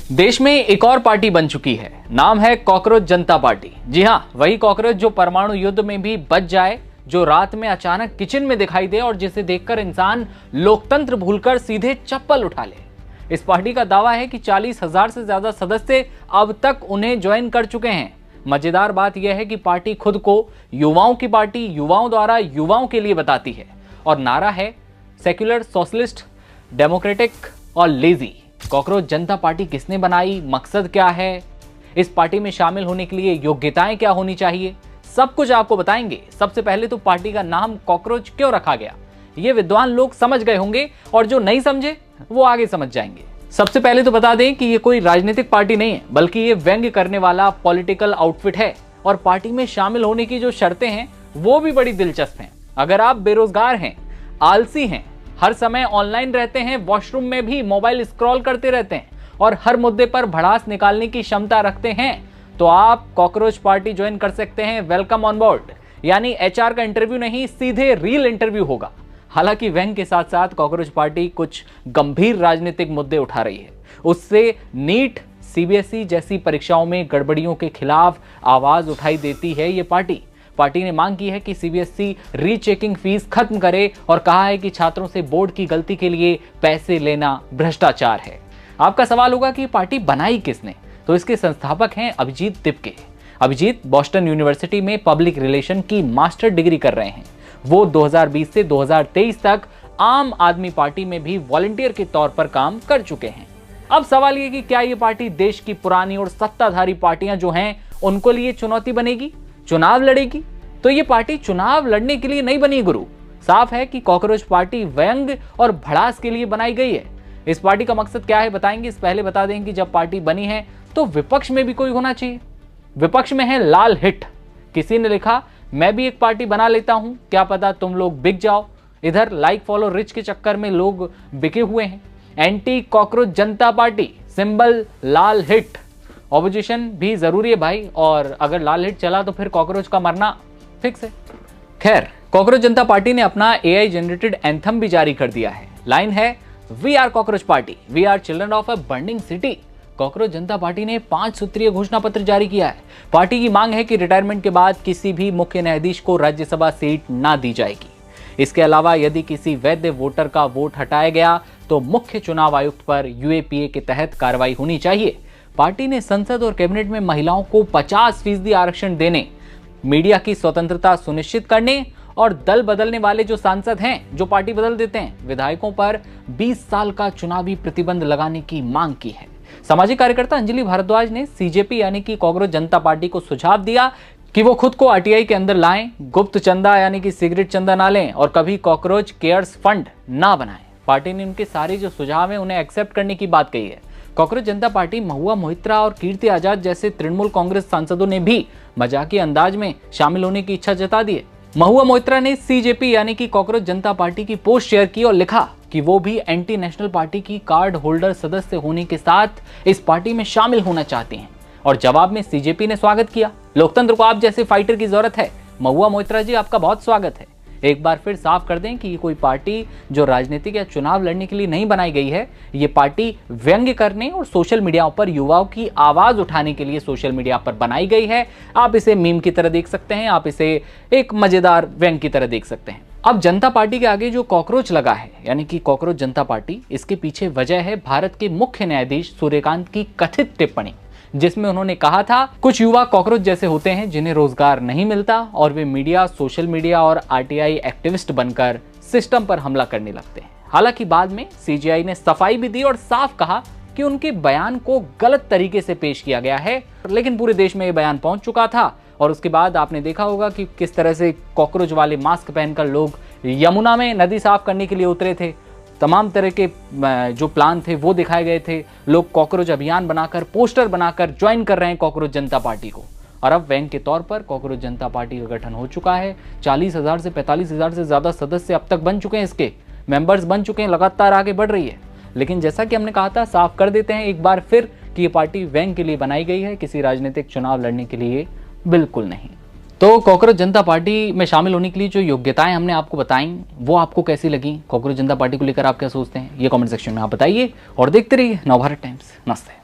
देश में एक और पार्टी बन चुकी है, नाम है कॉकरोच जनता पार्टी। जी हाँ, वही कॉकरोच जो परमाणु युद्ध में भी बच जाए, जो रात में अचानक किचन में दिखाई दे और जिसे देखकर इंसान लोकतंत्र भूलकर सीधे चप्पल उठा ले। इस पार्टी का दावा है कि 40,000 से ज्यादा सदस्य अब तक उन्हें ज्वाइन कर चुके हैं। मजेदार बात यह है कि पार्टी खुद को युवाओं की पार्टी, युवाओं द्वारा युवाओं के लिए बताती है और नारा है सेक्युलर, सोशलिस्ट, डेमोक्रेटिक और लेजी। कॉकरोच जनता पार्टी किसने बनाई, मकसद क्या है, इस पार्टी में शामिल होने के लिए योग्यताएं क्या होनी चाहिए, सब कुछ आपको बताएंगे। सबसे पहले तो पार्टी का नाम कॉकरोच क्यों रखा गया, ये विद्वान लोग समझ गए होंगे और जो नहीं समझे वो आगे समझ जाएंगे। सबसे पहले तो बता दें कि ये कोई राजनीतिक पार्टी नहीं है, बल्कि ये व्यंग्य करने वाला पॉलिटिकल आउटफिट है। और पार्टी में शामिल होने की जो शर्तें हैं वो भी बड़ी दिलचस्प हैं। अगर आप बेरोजगार हैं, आलसी हैं, हर समय ऑनलाइन रहते हैं, वॉशरूम में भी मोबाइल स्क्रॉल करते रहते हैं और हर मुद्दे पर भड़ास निकालने की क्षमता रखते हैं, तो आप कॉकरोच पार्टी ज्वाइन कर सकते हैं। Welcome on board. यानी एचआर का इंटरव्यू नहीं, सीधे रील इंटरव्यू होगा। हालांकि व्यंग के साथ साथ कॉकरोच पार्टी कुछ गंभीर राजनीतिक मुद्दे उठा रही है। उससे नीट, सीबीएसई जैसी परीक्षाओं में गड़बड़ियों के खिलाफ आवाज उठाई देती है ये पार्टी ने मांग की है कि सीबीएसई रीचेकिंग फीस खत्म करे और कहा है कि छात्रों से बोर्ड की गलती के लिए पैसे लेना भ्रष्टाचार है। आपका सवाल होगा कि पार्टी बनाई किसने, तो इसके संस्थापक हैं अभिजीत तिपके। अभिजीत बॉस्टन यूनिवर्सिटी में पब्लिक रिलेशन की मास्टर डिग्री कर रहे हैं। वो 2020 से 2023 तक आम आदमी पार्टी में भी वॉलंटियर के तौर पर काम कर चुके हैं। अब सवाल ये कि क्या ये पार्टी देश की पुरानी और सत्ताधारी पार्टियां जो हैं उनको लिए चुनौती बनेगी, चुनाव लड़ेगी? तो ये पार्टी चुनाव लड़ने के लिए नहीं बनी गुरु। साफ है कि कॉकरोच पार्टी व्यंग और भड़ास के लिए बनाई गई है। इस पार्टी का मकसद क्या है बताएंगे। इस पहले बता दें कि जब पार्टी बनी है तो विपक्ष में भी कोई होना चाहिए। विपक्ष में है लाल हिट। किसी ने लिखा, मैं भी एक पार्टी बना लेता हूं, क्या पता तुम लोग बिक जाओ। इधर लाइक फॉलो रिच के चक्कर में लोग बिके हुए हैं। Anti cockroach Janata party, symbol लाल हिट। ऑपोजिशन भी जरूरी है भाई, और अगर लाल हिट चला तो फिर कॉकरोच का मरना फिक्स है। खैर, कॉकरोच जनता पार्टी ने अपना एआई जनरेटेड एंथम भी जारी कर दिया है। लाइन है, we are cockroach party, we are children of a burning city. Cockroach Janata party ने 5 सूत्रीय घोषणा पत्र जारी किया है। पार्टी की मांग है कि रिटायरमेंट के बाद किसी भी मुख्य न्यायाधीश को राज्यसभा सीट ना दी जाएगी। इसके अलावा यदि किसी वैध वोटर का वोट हटाया गया तो मुख्य चुनाव आयुक्त पर यूएपीए के तहत कार्रवाई होनी चाहिए। पार्टी ने संसद और कैबिनेट में महिलाओं को 50% आरक्षण देने, मीडिया की स्वतंत्रता सुनिश्चित करने और दल बदलने वाले जो सांसद हैं, जो पार्टी बदल देते हैं, विधायकों पर 20 साल का चुनावी प्रतिबंध लगाने की मांग की है। सामाजिक कार्यकर्ता अंजलि भारद्वाज ने सीजेपी यानी कि कॉकरोच जनता पार्टी को सुझाव दिया कि वो खुद को आरटीआई के अंदर लाएं, गुप्त चंदा यानी कि सिगरेट चंदा ना लें और कभी कॉकरोच केयर्स फंड ना बनाएं। पार्टी ने उनके सारे जो सुझाव हैं उन्हें एक्सेप्ट करने की बात कही है। कॉकरोच जनता पार्टी महुआ मोहित्रा और कीर्ति आजाद जैसे तृणमूल कांग्रेस सांसदों ने भी मजाकिया अंदाज में शामिल होने की इच्छा जता दी है। महुआ मोहित्रा ने सीजेपी यानी कि कॉकरोच जनता पार्टी की पोस्ट शेयर की और लिखा कि वो भी एंटी नेशनल पार्टी की कार्ड होल्डर सदस्य होने के साथ इस पार्टी में शामिल होना चाहती हैं। और जवाब में सीजेपी ने स्वागत किया। लोकतंत्र को आप जैसे फाइटर की जरूरत है। महुआ मोहित्रा जी, आपका बहुत स्वागत है। एक बार फिर साफ कर दें कि ये कोई पार्टी जो राजनीतिक या चुनाव लड़ने के लिए नहीं बनाई गई है। ये पार्टी व्यंग्य करने और सोशल मीडिया पर युवाओं की आवाज उठाने के लिए सोशल मीडिया पर बनाई गई है। आप इसे मीम की तरह देख सकते हैं, आप इसे एक मजेदार व्यंग्य की तरह देख सकते हैं। अब जनता पार्टी के आगे जो कॉकरोच लगा है यानी कि कॉकरोच जनता पार्टी, इसके पीछे वजह है भारत के मुख्य न्यायाधीश सूर्यकांत की कथित टिप्पणी, जिसमें उन्होंने कहा था कुछ युवा कॉकरोच जैसे होते हैं जिन्हें रोजगार नहीं मिलता और वे मीडिया, सोशल मीडिया और आरटीआई एक्टिविस्ट बनकर सिस्टम पर हमला करने लगते हैं। हालांकि बाद में सीजीआई ने सफाई भी दी और साफ कहा कि उनके बयान को गलत तरीके से पेश किया गया है, लेकिन पूरे देश में ये बयान पहुंच चुका था। और उसके बाद आपने देखा होगा कि किस तरह से कॉकरोच वाले मास्क पहनकर लोग यमुना में नदी साफ करने के लिए उतरे थे। तमाम तरह के जो प्लान थे वो दिखाए गए थे। लोग कॉकरोच अभियान बनाकर, पोस्टर बनाकर ज्वाइन कर रहे हैं कॉकरोच जनता पार्टी को। और अब व्यंग के तौर पर कॉकरोच जनता पार्टी का गठन हो चुका है। 40,000 से 45,000 से ज्यादा सदस्य अब तक बन चुके हैं, इसके मेंबर्स बन चुके हैं, लगातार आगे बढ़ रही है। लेकिन जैसा कि हमने कहा था, साफ कर देते हैं एक बार फिर कि ये पार्टी व्यंग के लिए बनाई गई है, किसी राजनीतिक चुनाव लड़ने के लिए बिल्कुल नहीं। तो कॉकरोच जनता पार्टी में शामिल होने के लिए जो योग्यताएं हमने आपको बताई, वो आपको कैसी लगी? कॉकरोच जनता पार्टी को लेकर आप क्या सोचते हैं, ये कमेंट सेक्शन में आप बताइए और देखते रहिए नवभारत टाइम्स। नमस्ते।